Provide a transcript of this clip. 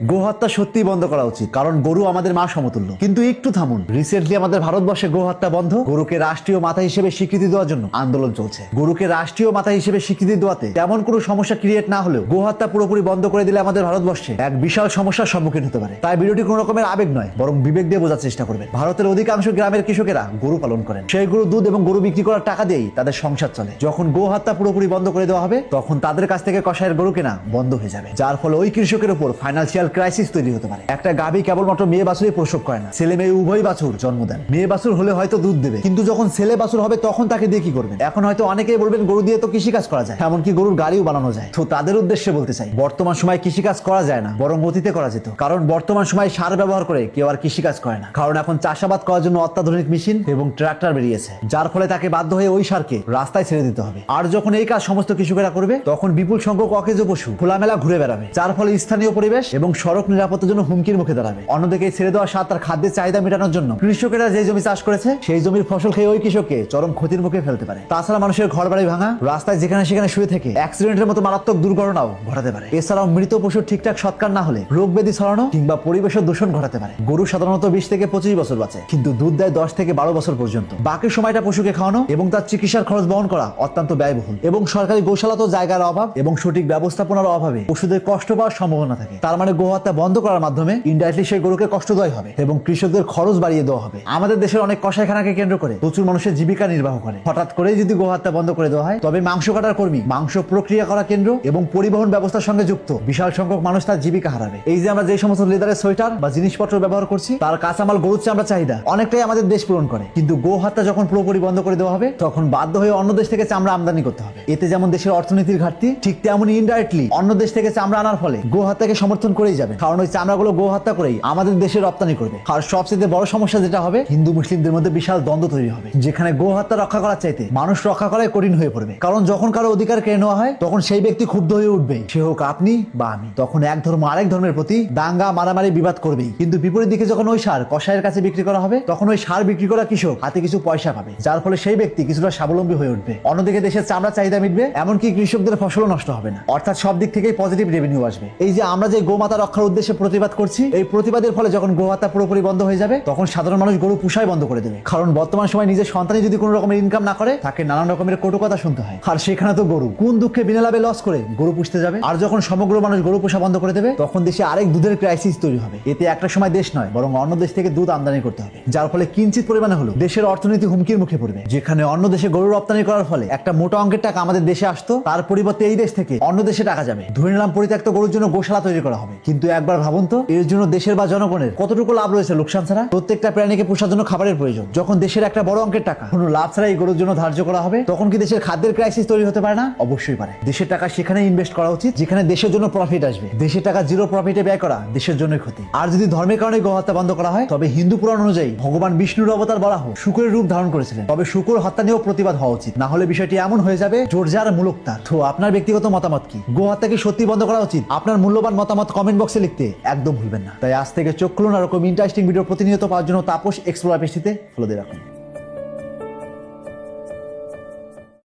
গোহত্যা সত্যি বন্ধ করা উচিত, কারণ গরু আমাদের মা সমতুল্য। কিন্তু একটু থামুন, রিসেন্টলি আমাদের ভারতবর্ষে গোহত্যা বন্ধ, গরুকে রাষ্ট্রীয় মাতা হিসেবে স্বীকৃতি দেওয়ার জন্য আন্দোলন চলছে। গরুকে রাষ্ট্রীয় মাতা হিসেবে স্বীকৃতি দেওয়াতে তেমন কোনো সমস্যা ক্রিয়েট না হলেও গোহত্যা পুরোপুরি বন্ধ করে দিলে আমাদের ভারতবর্ষে এক বিশাল সমস্যার সম্মুখীন হতে পারে। তাই ভিডিওটি কোনো রকমের আবেগ নয়, বরং বিবেক দিয়ে বোঝার চেষ্টা করবেন। ভারতের অধিকাংশ গ্রামের কৃষকেরা গরু পালন করেন, সেই গরু দুধ এবং গরু বিক্রি করার টাকা দিয়েই তাদের সংসার চলে। যখন গোহত্যা পুরোপুরি বন্ধ করে দেওয়া হবে, তখন তাদের কাছ থেকে কষায়ের গরু কেনা বন্ধ হয়ে যাবে, যার ফলে ওই কৃষকের উপর ফাইন্যান্সিয়াল ক্রাইসিস তৈরি হতে পারে। একটা গাভী কেবলমাত্র মেয়ে বাছুরই প্রসব করে না, ছেলে মেয়ে উভয় বাছুর জন্ম দেন। মেয়ে বাছুর হলে হয়তো দুধ দেবে, কিন্তু যখন ছেলে বাছুর হবে তখন তাকে দিয়ে কি করবেন? এখন হয়তো অনেকেই বলবেন গরু দিয়ে তো কৃষিকাজ করা যায়, এমনকি গরুর গাড়িও বানানো যায়। তো তাদের উদ্দেশ্যে বলতে চাই, বর্তমান সময় কৃষিকাজ করা যায় না, বরং অতীতে করা যেত। কারণ বর্তমান সময় সার ব্যবহার করে কেউ আর কৃষিকাজ করে না, কারণ এখন চাষাবাদ করার জন্য অত্যাধুনিক মেশিন এবং ট্রাক্টর বেরিয়েছে, যার ফলে তাকে বাধ্য হয়ে ওই সারকে রাস্তায় ছেড়ে দিতে হবে। আর যখন এই কাজ সমস্ত কৃষকেরা করবে, তখন বিপুল সংখ্যক অকেজ পশু খোলামেলা ঘুরে বেড়াবে, যার ফলে স্থানীয় পরিবেশ এবং সড়ক নিরাপত্তার জন্য হুমকির মুখে দাঁড়াবে। অন্যদিকে ছেড়ে দেওয়া সার তার খাদ্যের চাহিদা মেটানোর জন্য কৃষকেরা যে জমি চাষ করেছে, সেই জমির ফসল খেয়ে ওই কৃষককে চরম ক্ষতির মুখে ফেলতে পারে। তাছাড়া মানুষের ঘর বাড়ি ভাঙা, রাস্তায় যেখানে সেখানে শুয়ে থেকে অ্যাক্সিডেন্টের মতো মারাত্মক দুর্ঘটনাও ঘটাতে পারে। এছাড়াও মৃত পশুর ঠিকঠাক সৎকার না হলে রোগ ব্যাধি ছড়ানো কিংবা পরিবেশের দূষণ ঘটাতে পারে। গরু সাধারণত 20 থেকে 25 বছর বাঁচে, কিন্তু দুধ দেয় 10 থেকে 12 বছর পর্যন্ত। বাকি সময়টা পশুকে খাওয়ানো এবং তার চিকিৎসার খরচ বহন করা অত্যন্ত ব্যয়বহুল, এবং সরকারি গোশালা তো জায়গার অভাব এবং সঠিক ব্যবস্থাপনার অভাবে পশুদের কষ্ট পাওয়ার সম্ভাবনা থাকে। তার মানে গোহত্যা বন্ধ করার মাধ্যমে ইনডাইরেক্টলি সেই গরুকে কষ্ট দেওয়া হবে এবং কৃষকদের খরচ বাড়িয়ে দেওয়া হবে। আমাদের দেশের অনেক কসাইখানাকে কেন্দ্র করে প্রচুর মানুষের জীবিকা নির্বাহ করে। হঠাৎ করে যদি গোহত্যা বন্ধ করে দেওয়া হয়, তবে মাংস কাটার কর্মী, মাংস প্রক্রিয়া করা কেন্দ্র এবং পরিবহন ব্যবস্থার সঙ্গে যুক্ত বিশাল সংখ্যক মানুষ তার জীবিকা হারাবে। এই যে আমরা যে সমস্ত লেদারের সোয়েটার বা জিনিসপত্র ব্যবহার করছি, তার কাঁচামাল গরুর চামড়া চাহিদা অনেকটাই আমাদের দেশ পূরণ করে। কিন্তু গোহত্যা যখন পুরোপুরি বন্ধ করে দেওয়া হবে, তখন বাধ্য হয়ে অন্য দেশ থেকে চামড়া আমদানি করতে হবে। এতে যেমন দেশের অর্থনীতির ঘাটতি, ঠিক তেমনই ইনডাইরেক্টলি অন্য দেশ থেকে চামড়া আনার ফলে গোহত্যাকে সমর্থন করেই যাবে, কারণ ওই চামড়াগুলো গোহত্যা করেই আমাদের দেশে রপ্তানি করবে। আর সবচেয়ে বড় সমস্যা যেটা হবে, হিন্দু মুসলিমদের মধ্যে বিশাল দ্বন্দ্ব তৈরি হবে, যেখানে গোহত্যা রক্ষা করার চাইতে মানুষ রক্ষা করাই কঠিন হয়ে পড়বে। কারণ যখন কারো অধিকার কেড়ে নেওয়া হয়, তখন সেই ব্যক্তি ক্ষুব্ধ হয়ে উঠবেই, সে হোক আপনি বা আমি। তখন এক ধর্ম আরেক ধর্মের প্রতি দাঙ্গা মারামারি বিবাদ করবেই। কিন্তু বিপরীত দিকে যখন ওই সার কসাইয়ের কাছে বিক্রি করা হবে, তখন ওই সার বিক্রি করা কৃষক হাতে কিছু পয়সা পাবে, যার ফলে সেই ব্যক্তি কিছুটা স্বাবলম্বী হয়ে উঠবে। অন্যদিকে দেশের চামড়া চাহিদা মিটবে, এমনকি কৃষকদের ফসলও নষ্ট হবে না। অর্থাৎ সব দিক থেকেই পজিটিভ রেভিনিউ আসবে। এই যে আমরা যে গোমাতা রক্ষার উদ্দেশ্যে প্রতিবাদ করছি, এই প্রতিবাদের ফলে যখন গোহত্যা পুরোপুরি বন্ধ হয়ে যাবে, তখন সাধারণ মানুষ গরু পুষাই বন্ধ করে দেবে। কারণ বর্তমান সময় নিজের সন্তানই যদি কোনো রকমের ইনকাম না করে, তাকে নানান রকমের কটু কথা শুনতে হয়। আর সেখানে তো গরু কোন দুঃখে বিনা লাভে লস করে গরু পুষতে যাবে। আর যখন সমগ্র মানুষ গরু পোষা বন্ধ করে দেবে, তখন দেশে আরেক দুধের ক্রাইসিস তৈরি হবে। এতে একটা সময় দেশ নয়, বরং অন্য দেশ থেকে দুধ আমদানি করতে হবে, যার ফলে কিঞ্চিত পরিমাণে হলো দেশের অর্থনীতি হুমকির মুখে পড়বে। যেখানে অন্য দেশে গরু রপ্তানি করার ফলে একটা মোটা অঙ্কের টাকা আমাদের দেশে আসতো, তার পরিবর্তে এই দেশ থেকে অন্য দেশে টাকা যাবে। ধরে নিলাম পরিত্যক্ত গরুর জন্য গোশালা তৈরি করা হবে, কিন্তু একবার ভাবুন তো, এর জন্য দেশের বা জনগণের কতটুকু লাভ রয়েছে লোকসান ছাড়া? প্রত্যেকটা প্রাণীকে পোষার জন্য খাবারের প্রয়োজন। যখন দেশের একটা বড় অঙ্কের টাকা কোনো লাভ ছাড়া এই গরুর জন্য ধার্য করা হবে, তখন কি দেশের খাদ্যের ক্রাইসিস তৈরি হতে পারে না? অবশ্যই পারে। দেশের টাকা সেখানে ইনভেস্ট করা উচিত যেখানে দেশের জন্য প্রফিট আসবে। দেশের টাকা জিরো প্রফিটে ব্যয় করা দেশের জন্যই ক্ষতি। আর যদি ধর্মের কারণে গোহত্যা বন্ধ করা হয়, তবে হিন্দু পুরাণ অনুযায়ী ভগবান বিষ্ণুর অবতার বরাহ শুকরের রূপ ধারণ করেছিলেন, তবে শুকর হত্যা নিয়েও প্রতিবাদ হওয়া উচিত। না হলে বিষয়টি এমন হয়ে যাবে জোরজার মুলুকতার। তো আপনার ব্যক্তিগত মতামত কি? গোহত্যা কি সত্যি বন্ধ করা উচিত? আপনার মূল্যবান মতামত কমেন্ট বক্সে লিখতে একদম ভুলবেন না। তাই আজ থেকে চোখ খুলুন আর এরকম ইন্টারেস্টিং ভিডিও প্রতিনিয়ত পাওয়ার জন্য তাপস এক্সপ্লোর পেজটিতে ফলো দিয়ে রাখুন।